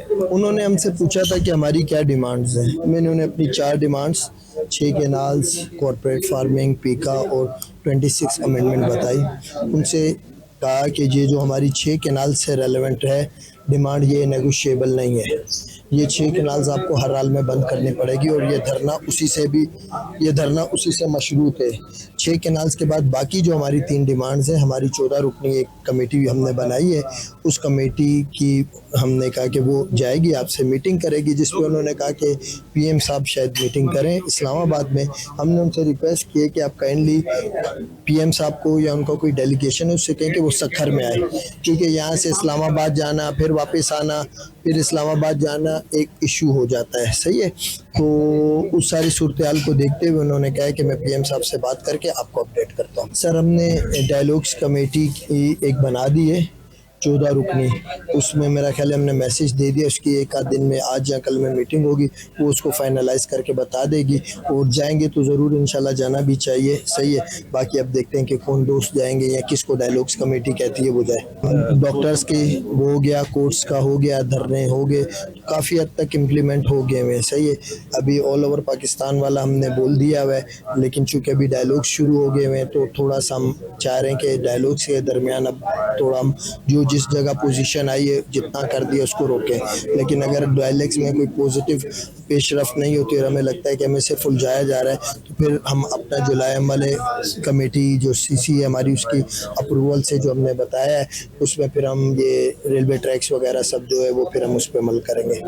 उन्होंने हमसे पूछा था कि हमारी क्या डिमांड्स हैं। मैंने उन्हें अपनी 4 डिमांड्स 6 कैनाल्स, कॉर्पोरेट फार्मिंग, पीका और 26 अमेंडमेंट बताई। उनसे कहा कि ये जो हमारी 6 कैनाल से रेलेवेंट है डिमांड, ये नेगोशिएबल नहीं है। ये 6 कैनाल्स आपको हर हाल में बंद करनी पड़ेगी और ये धरना उसी से मशरूत है। 6 कैनाल्स के बाद बाकी जो हमारी 3 डिमांड्स हैं, हमारी 14 रुकनी एक कमेटी भी हमने बनाई है। उस कमेटी की हमने कहा कि वो जाएगी, आपसे मीटिंग करेगी, जिस पे उन्होंने कहा कि पीएम साहब शायद मीटिंग करें इस्लामाबाद में। हमने उनसे रिक्वेस्ट की है कि आप काइंडली पीएम साहब को या उनका कोई डेलीगेशन है उससे कहें कि वो सखर में आए, क्योंकि यहाँ से इस्लामाबाद जाना फिर वापस आना फिर इस्लामाबाद जाना एक इशू हो जाता है। सही है, तो उस सारी सूरत हाल को देखते हुए उन्होंने कहा कि मैं पीएम साहब से बात करके आपको अपडेट करता हूँ। सर, हमने डायलॉग्स कमेटी एक बना दी है 14 रुकनी, उसमें मेरा ख्याल है हमने मैसेज दे दिया। उसकी एक आध दिन में, आज या कल में मीटिंग होगी, वो उसको फाइनलाइज करके बता देगी और जाएंगे तो ज़रूर इंशाल्लाह जाना भी चाहिए। सही है, बाकी अब देखते हैं कि कौन दोस्त जाएंगे या किसको डायलॉग्स कमेटी कहती है वो जाए। डॉक्टर्स की वो हो गया, कोर्ट्स का हो गया, धरने हो गए, काफ़ी हद तक इम्प्लीमेंट हो गए हैं। सही है, अभी ऑल ओवर पाकिस्तान वाला हमने बोल दिया हुआ है, लेकिन चूँकि अभी डायलॉग शुरू हो गए हैं तो थोड़ा सा हम चाह रहे हैं कि डायलॉग्स के दरमियान अब थोड़ा हम जो जिस जगह पोजीशन आई है जितना कर दिया उसको रोकें। लेकिन अगर डायलॉग्स में कोई पॉजिटिव पेशरफ नहीं होती और हमें लगता है कि हमें सिर्फ उलझाया जा रहा है, तो फिर हम अपना जो लाएम वाले कमेटी जो सीसी है हमारी, उसकी अप्रूवल से जो हमने बताया है उसमें फिर हम ये रेलवे ट्रैक्स वगैरह सब जो है वो फिर हम उस पर अमल करेंगे।